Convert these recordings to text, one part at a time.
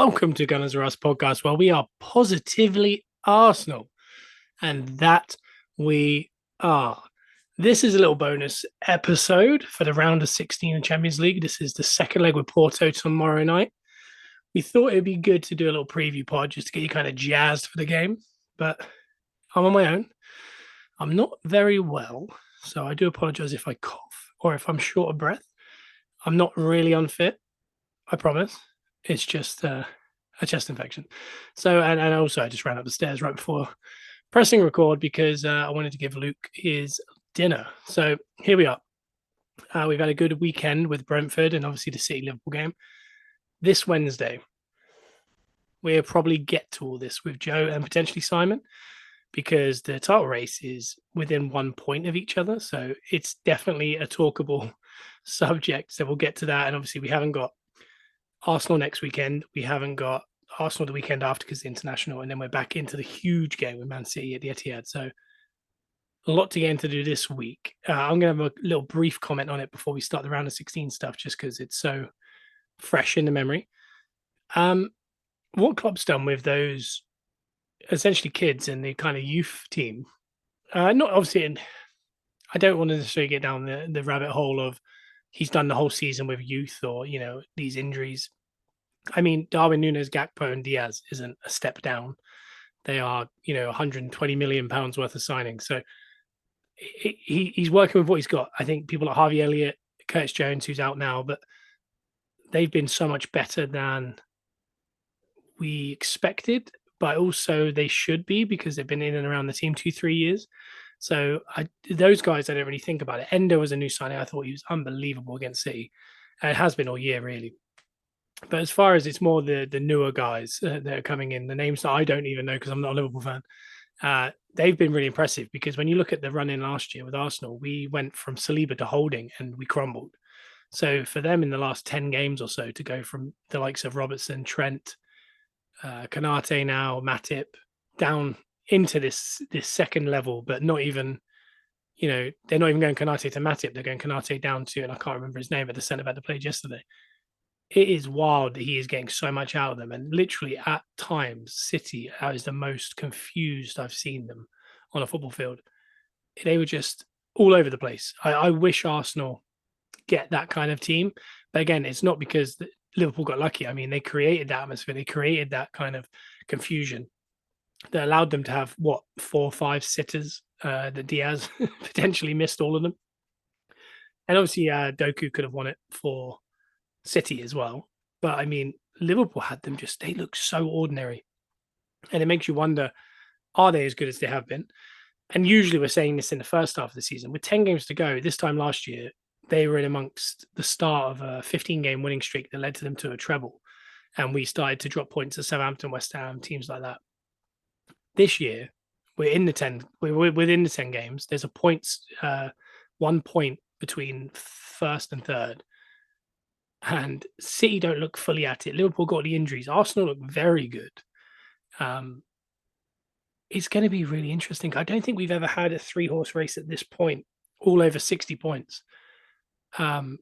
Welcome to Gunners R Us podcast, where we are positively Arsenal, and that we are. This is a little bonus episode for the round of 16 in Champions League. This is the second leg with Porto tomorrow night. We thought it'd be good to do a little preview pod just to get you kind of jazzed for the game, but I'm on my own. I'm not very well, so I do apologize if I cough or if I'm short of breath. I'm not really unfit, I promise. It's just a chest infection. So, and also I just ran up the stairs right before pressing record because I wanted to give Luke his dinner. So here we are. We've had a good weekend with Brentford and obviously the City Liverpool game. This Wednesday, we'll probably get to all this with Joe and potentially Simon because the title race is within 1 point of each other. So it's definitely a talkable subject. So we'll get to that. And obviously, we haven't got Arsenal next weekend. We haven't got Arsenal the weekend after because the international, and then we're back into the huge game with Man City at the Etihad. So a lot to get into do this week. I'm going to have a little brief comment on it before we start the round of 16 stuff, just because it's so fresh in the memory. What Klopp's done with those essentially kids in the kind of youth team, not obviously, I don't want to necessarily get down the rabbit hole of he's done the whole season with youth or, these injuries. I mean, Darwin Núñez, Gakpo, and Diaz isn't a step down. They are, 120 million pounds worth of signings. So he's working with what he's got. I think people like Harvey Elliott, Curtis Jones, who's out now, but they've been so much better than we expected, but also they should be because they've been in and around the team 2-3 years. So those guys, I don't really think about it. Endo was a new signing. I thought he was unbelievable against City. And it has been all year, really. But as far as it's more the newer guys that are coming in, the names that I don't even know because I'm not a Liverpool fan, they've been really impressive because when you look at the run in last year with Arsenal, we went from Saliba to Holding and we crumbled. So for them in the last 10 games or so to go from the likes of Robertson, Trent, Kanate now, Matip, down into this second level, but not even, they're not even going Kanate to Matip. They're going Kanate down to, and I can't remember his name, but the centre back that played yesterday. It is wild that he is getting so much out of them. And literally at times, City is the most confused I've seen them on a football field. They were just all over the place. I wish Arsenal get that kind of team. But again, it's not because Liverpool got lucky. I mean, they created that atmosphere. They created that kind of confusion that allowed them to have, 4 or 5 sitters that Diaz potentially missed all of them. And obviously, Doku could have won it for City as well. But I mean, Liverpool had them they look so ordinary. And it makes you wonder, are they as good as they have been? And usually we're saying this in the first half of the season. With 10 games to go, this time last year, they were in amongst the start of a 15-game winning streak that led to them to a treble. And we started to drop points to Southampton, West Ham, teams like that. This year, we're within the 10 games. There's a 1 point between first and third. And City don't look fully at it. Liverpool got the injuries. Arsenal look very good. It's going to be really interesting. I don't think we've ever had a 3-horse race at this point, all over 60 points. All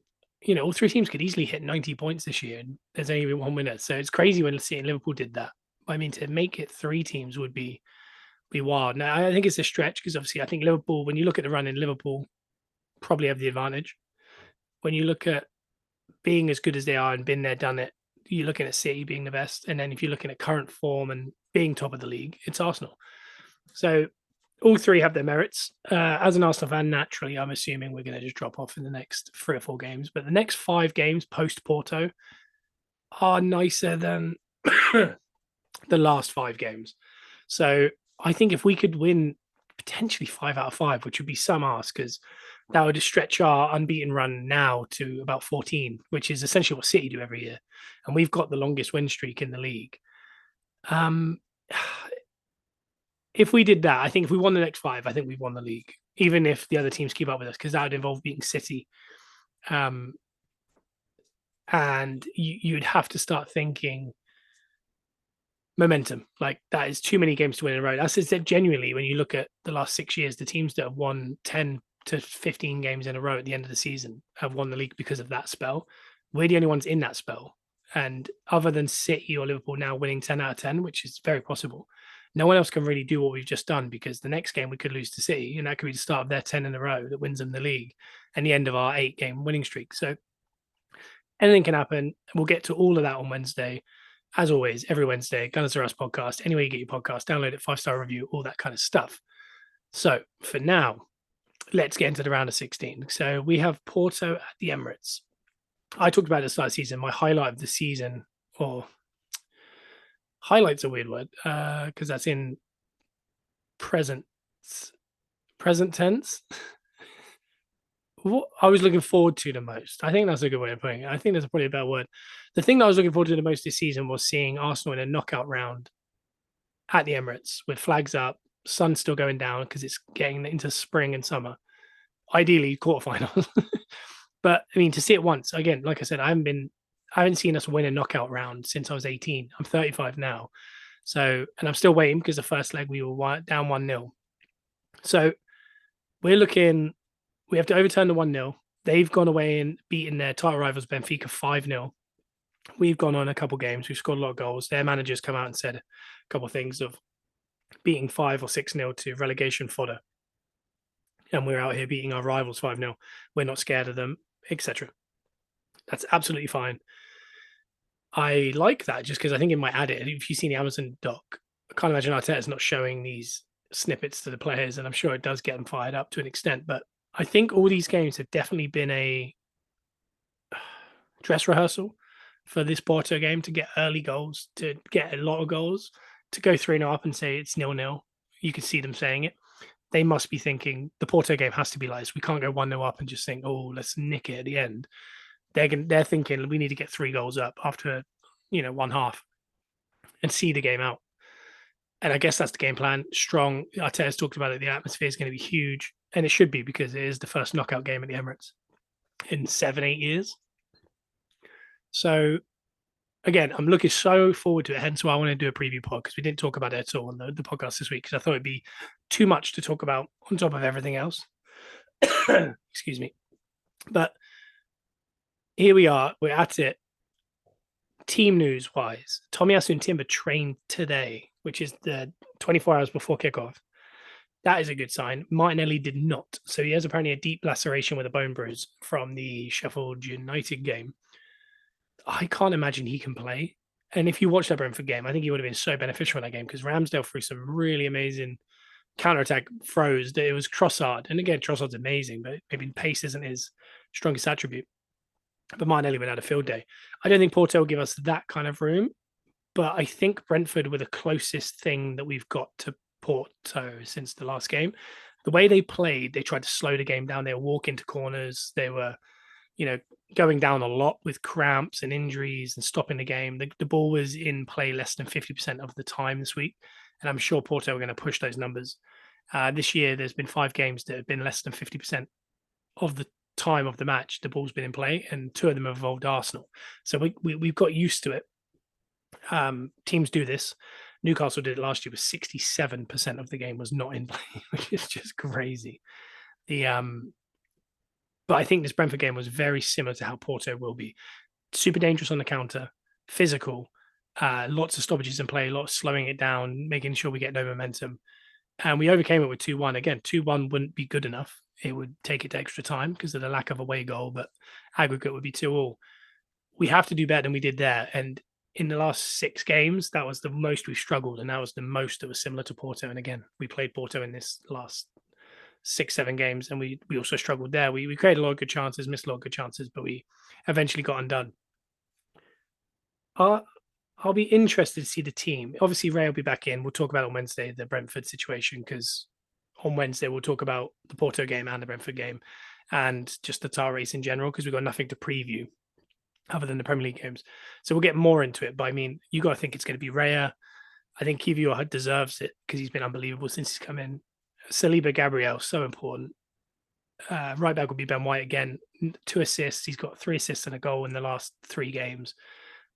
3 teams could easily hit 90 points this year, and there's only been 1 winner. So it's crazy when City and Liverpool did that. I mean, to make it 3 teams would be wild. Now, I think it's a stretch because obviously I think Liverpool, when you look at the run in Liverpool, probably have the advantage. When you look at being as good as they are and been there, done it, you're looking at City being the best. And then if you're looking at current form and being top of the league, it's Arsenal. So all 3 have their merits. As an Arsenal fan, naturally, I'm assuming we're going to just drop off in the next 3 or 4 games. But the next 5 games post Porto are nicer than the last 5 games. So I think if we could win potentially 5 out of 5, which would be some ask because that would stretch our unbeaten run now to about 14, which is essentially what City do every year. And we've got the longest win streak in the league. If we did that, I think if we won the next 5, I think we've won the league, even if the other teams keep up with us, because that would involve beating City. And you'd have to start thinking momentum. Like, that is too many games to win in a row. That's genuinely, when you look at the last 6 years, the teams that have won 10 to 15 games in a row at the end of the season have won the league because of that spell. We're the only ones in that spell. And other than City or Liverpool now winning 10 out of 10, which is very possible, no one else can really do what we've just done, because the next game we could lose to City, and that could be the start of their 10 in a row that wins them the league and the end of our 8-game winning streak. So anything can happen. We'll get to all of that on Wednesday. As always, every Wednesday, Gunners R Us podcast. Anywhere you get your podcast, download it, 5-star review, all that kind of stuff. So for now, let's get into the round of 16. So we have Porto at the Emirates. I talked about it at the start of the season. My highlight of the season, or highlight's a weird word, because that's in present present tense. What I was looking forward to the most, I think that's a good way of putting it. I think that's probably a better word. The thing that I was looking forward to the most this season was seeing Arsenal in a knockout round at the Emirates with flags up, sun still going down because it's getting into spring and summer. Ideally, quarterfinals. But I mean, to see it once again, like I said, I haven't seen us win a knockout round since I was 18. I'm 35 now, so and I'm still waiting because the first leg we were down 1-0. So we're looking. We have to overturn the 1-0. They've gone away and beaten their title rivals Benfica 5-0. We've gone on a couple games. We've scored a lot of goals. Their managers come out and said a couple of things of beating 5 or 6-0 to relegation fodder. And we're out here beating our rivals 5-0. We're not scared of them, etc. That's absolutely fine. I like that just because I think it might add it. If you've seen the Amazon doc, I can't imagine Arteta's not showing these snippets to the players, and I'm sure it does get them fired up to an extent. But I think all these games have definitely been a dress rehearsal for this Porto game to get early goals, to get a lot of goals, to go 3-0 up and say it's 0-0. You can see them saying it. They must be thinking the Porto game has to be like this. We can't go 1-0 up and just think, oh, let's nick it at the end. They're thinking we need to get 3 goals up after, one half and see the game out. And I guess that's the game plan. Strong. Arteta's talked about it. The atmosphere is going to be huge. And it should be, because it is the first knockout game at the Emirates in 7-8 years. So again, I'm looking so forward to it. Hence why I want to do a preview pod, because we didn't talk about it at all on the podcast this week, because I thought it'd be too much to talk about on top of everything else. Excuse me. But here we are. We're at it. Team news wise, Tomiyasu and Timber trained today, which is the 24 hours before kickoff. That is a good sign. Martinelli did not. So he has apparently a deep laceration with a bone bruise from the Sheffield United game. I can't imagine he can play. And if you watch that Brentford game, I think he would have been so beneficial in that game, because Ramsdale threw some really amazing counter-attack throws. That it was Trossard. And again, Trossard's amazing, but maybe pace isn't his strongest attribute. But Martinelli went out a field day. I don't think Porto will give us that kind of room, but I think Brentford were the closest thing that we've got to Porto since the last game. The way they played, they tried to slow the game down. They were walking into corners. They were, going down a lot with cramps and injuries and stopping the game. The ball was in play less than 50% of the time this week. And I'm sure Porto are going to push those numbers. This year, there's been 5 games that have been less than 50% of the time of the match. The ball's been in play, and 2 of them have involved Arsenal. So we've got used to it. Teams do this. Newcastle did it last year with 67% of the game was not in play, which is just crazy. But I think this Brentford game was very similar to how Porto will be. Super dangerous on the counter, physical, lots of stoppages in play, a lot of slowing it down, making sure we get no momentum. And we overcame it with 2-1. Again, 2-1 wouldn't be good enough. It would take it to extra time because of the lack of away goal, but aggregate would be 2-2. We have to do better than we did there. And in the last 6 games, that was the most we struggled, and that was the most that was similar to Porto. And again, we played Porto in this last 6-7 games, and we also struggled there. We created a lot of good chances, missed a lot of good chances, but we eventually got undone. I'll be interested to see the team. Obviously, Ray will be back in. We'll talk about it on Wednesday, the Brentford situation, because on Wednesday we'll talk about the Porto game and the Brentford game and just the title race in general, because we've got nothing to preview other than the Premier League games. So we'll get more into it. But I mean, you got to think it's going to be Raya. I think Kivior deserves it because he's been unbelievable since he's come in. Saliba, Gabriel, so important. Right back will be Ben White again. 2 assists. He's got 3 assists and a goal in the last 3 games.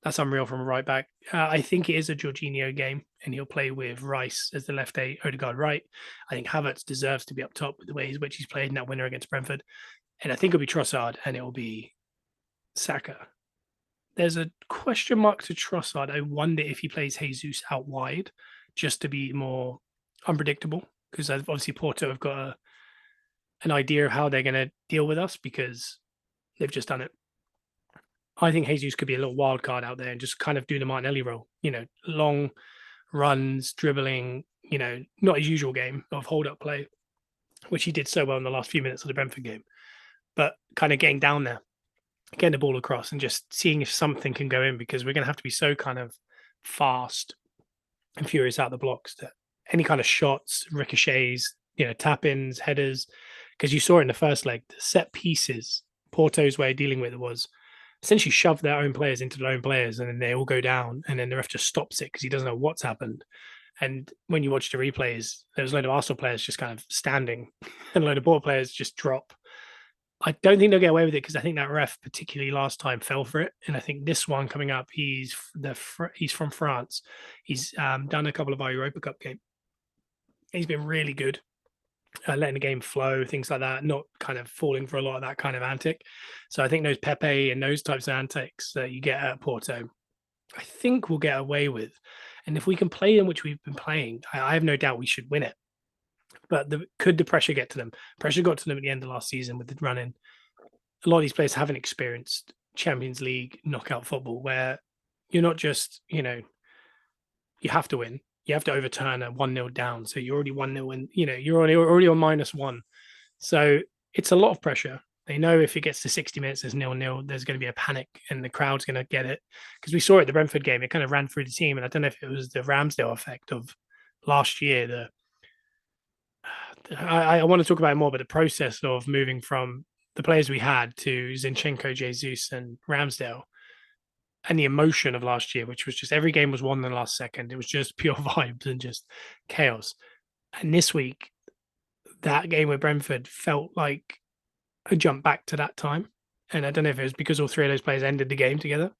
That's unreal from a right back. I think it is a Jorginho game, and he'll play with Rice as the left A, Odegaard right. I think Havertz deserves to be up top with the way which he's played in that winner against Brentford. And I think it'll be Trossard and it'll be Saka. There's a question mark to Trossard. I wonder if he plays Jesus out wide just to be more unpredictable because obviously Porto have got an idea of how they're going to deal with us because they've just done it. I think Jesus could be a little wild card out there and just kind of do the Martinelli role, long runs, dribbling, not his usual game of hold up play, which he did so well in the last few minutes of the Brentford game, but kind of getting down there, getting the ball across and just seeing if something can go in because we're going to have to be so kind of fast and furious out the blocks that any kind of shots, ricochets, tap ins, headers, because you saw it in the first leg, the set pieces, Porto's way of dealing with it was essentially shove their own players into their own players and then they all go down and then the ref just stops it because he doesn't know what's happened. And when you watch the replays, there was a load of Arsenal players just kind of standing and a load of Porto players just drop. I don't think they'll get away with it because I think that ref, particularly last time, fell for it. And I think this one coming up, he's from France. He's done a couple of our Europa Cup games. He's been really good, letting the game flow, things like that, not kind of falling for a lot of that kind of antic. So I think those Pepe and those types of antics that you get at Porto, I think we'll get away with. And if we can play them, which we've been playing, I have no doubt we should win it. But could the pressure get to them? Pressure got to them at the end of last season with the run-in. A lot of these players haven't experienced Champions League knockout football where you're not just, you have to win. You have to overturn a 1-0 down. So you're already 1-0 and, you're already on -1. So it's a lot of pressure. They know if it gets to 60 minutes, there's 0-0, there's going to be a panic and the crowd's going to get it. Because we saw it at the Brentford game, it kind of ran through the team. And I don't know if it was the Ramsdale effect of last year. I want to talk about it more, but the process of moving from the players we had to Zinchenko, Jesus, and Ramsdale, and the emotion of last year, which was just every game was won in the last second. It was just pure vibes and just chaos. And this week, that game with Brentford felt like a jump back to that time. And I don't know if it was because all three of those players ended the game together,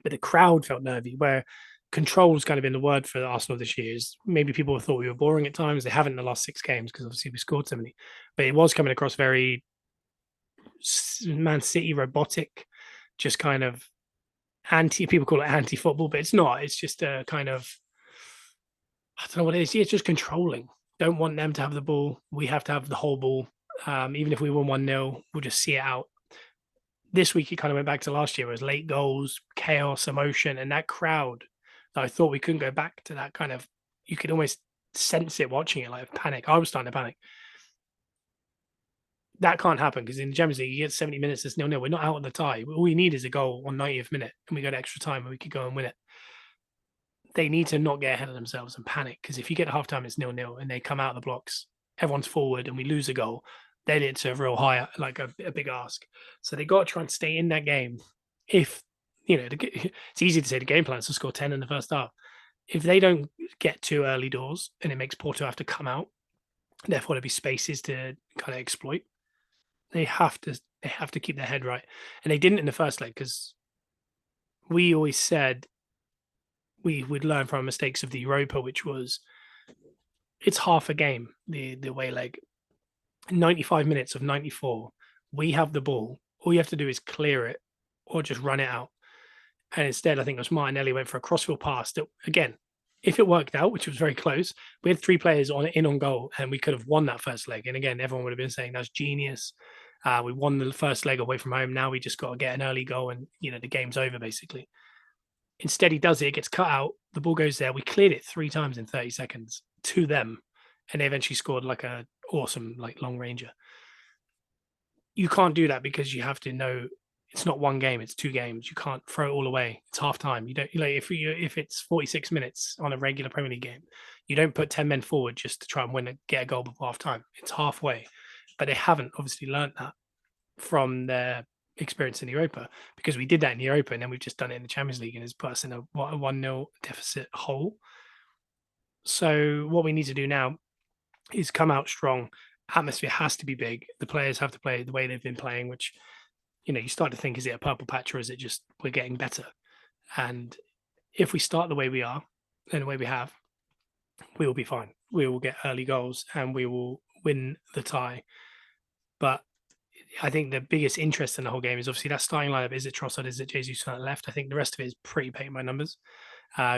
but the crowd felt nervy, where control's kind of been the word for Arsenal this year. Is maybe people thought we were boring at times. They haven't in the last 6 games because obviously we scored so many. But it was coming across very Man City robotic, just kind of people call it anti-football, but it's not. It's just a kind of, I don't know what it is. It's just controlling. Don't want them to have the ball. We have to have the whole ball. Even if we win 1-0, we'll just see it out. This week, it kind of went back to last year. It was late goals, chaos, emotion, and that crowd. I thought we couldn't go back to that kind of, you could almost sense it watching it, like panic. I was starting to panic. That can't happen because in the Champions League, you get 70 minutes, it's 0-0. We're not out on the tie. All we need is a goal on 90th minute and we go to extra time and we could go and win it. They need to not get ahead of themselves and panic because if you get to halftime, it's 0-0 and they come out of the blocks, everyone's forward and we lose a goal, then it's a real high, like a big ask. So they got to try and stay in that game. If, it's easy to say the game plan is to score 10 in the first half. If they don't get 2 early doors and it makes Porto have to come out, therefore there'll be spaces to kind of exploit. They have to keep their head right. And they didn't in the first leg because we always said we would learn from our mistakes of the Europa, which was it's half a game, the away leg. 95 minutes of 94, we have the ball. All you have to do is clear it or just run it out. And instead, I think it was Martinelli went for a crossfield pass that, again, if it worked out, which was very close, we had 3 players on goal and we could have won that first leg. And again, everyone would have been saying that's genius. We won the first leg away from home. Now we just got to get an early goal and, the game's over, basically. Instead, he does it. It gets cut out. The ball goes there. We cleared it 3 times in 30 seconds to them. And they eventually scored like a awesome, like long ranger. You can't do that because you have to know it's not one game, it's 2 games. You can't throw it all away. It's half time. You don't if it's 46 minutes on a regular Premier League game, you don't put 10 men forward just to try and get a goal before half time. It's halfway. But they haven't obviously learned that from their experience in Europa because we did that in Europa and then we've just done it in the Champions League and it's put us in a 1-0 deficit hole. So what we need to do now is come out strong. Atmosphere has to be big. The players have to play the way they've been playing, which, you start to think, is it a purple patch or is it just we're getting better? And if we start the way we are and the way we have, we will be fine. We will get early goals and we will win the tie. But I think the biggest interest in the whole game is obviously that starting lineup. Is it Trossard? Is it Jesus on the left? I think the rest of it is pretty paint by numbers.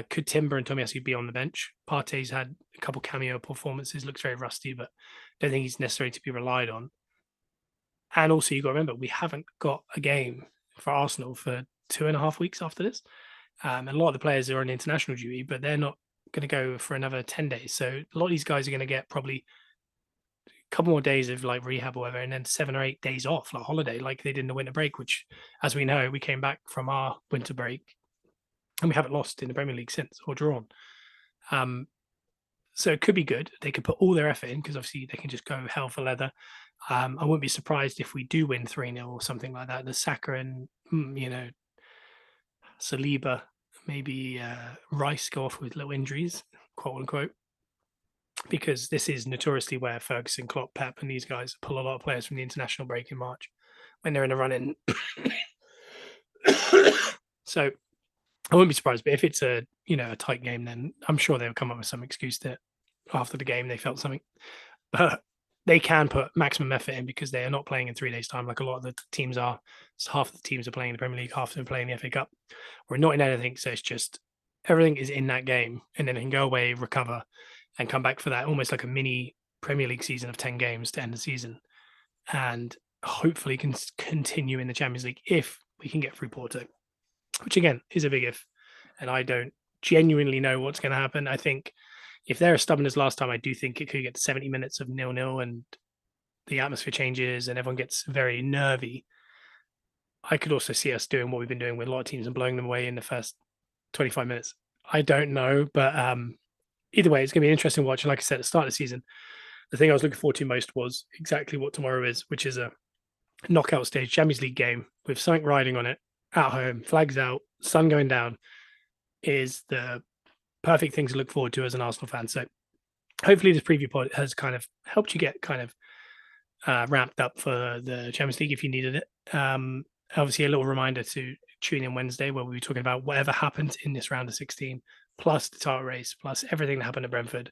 Could Timber and Tomiyasu be on the bench? Partey's had a couple cameo performances, looks very rusty, but don't think he's necessary to be relied on. And also, you've got to remember, we haven't got a game for Arsenal for 2.5 weeks after this. And a lot of the players are on international duty, but they're not going to go for another 10 days. So a lot of these guys are going to get probably a couple more days of like rehab or whatever, and then 7 or 8 days off, like holiday, like they did in the winter break, which, as we know, we came back from our winter break and we haven't lost in the Premier League since or drawn. So it could be good. They could put all their effort in because obviously they can just go hell for leather. I wouldn't be surprised if we do win 3-0 or something like that. The Saka and, Saliba, maybe Rice go off with little injuries, quote unquote, because this is notoriously where Ferguson, Klopp, Pep, and these guys pull a lot of players from the international break in March when they're in a run in. So I wouldn't be surprised, but if it's a tight game, then I'm sure they'll come up with some excuse that after the game they felt something. But they can put maximum effort in because they are not playing in 3 days' time like a lot of the teams are. So half of the teams are playing in the Premier League, half of them are playing the FA Cup. We're not in anything, so it's just everything is in that game, and then they can go away, recover, and come back for that almost like a mini Premier League season of 10 games to end the season, and hopefully can continue in the Champions League if we can get through Porto, which again is a big if, and I don't genuinely know what's going to happen. I think if they're as stubborn as last time, I do think it could get to 70 minutes of 0-0 and the atmosphere changes and everyone gets very nervy. I could also see us doing what we've been doing with a lot of teams and blowing them away in the first 25 minutes. I don't know, but either way, it's going to be an interesting watch. And like I said, at the start of the season, the thing I was looking forward to most was exactly what tomorrow is, which is a knockout stage Champions League game with something riding on it at home, flags out, sun going down, is the perfect thing to look forward to as an Arsenal fan. So hopefully this preview pod has kind of helped you get kind of ramped up for the Champions League if you needed it. Obviously, a little reminder to tune in Wednesday where we'll be talking about whatever happens in this round of 16, plus the title race, plus everything that happened at Brentford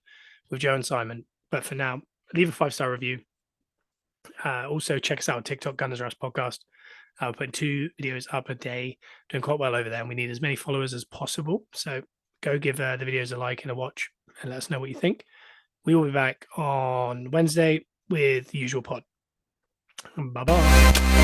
with Joe and Simon. But for now, leave a 5-star review. Also, check us out on TikTok, Gunners Rush Podcast. We're putting 2 videos up a day, doing quite well over there, and we need as many followers as possible. So go give the videos a like and a watch and let us know what you think. We will be back on Wednesday with the usual pod. Bye-bye.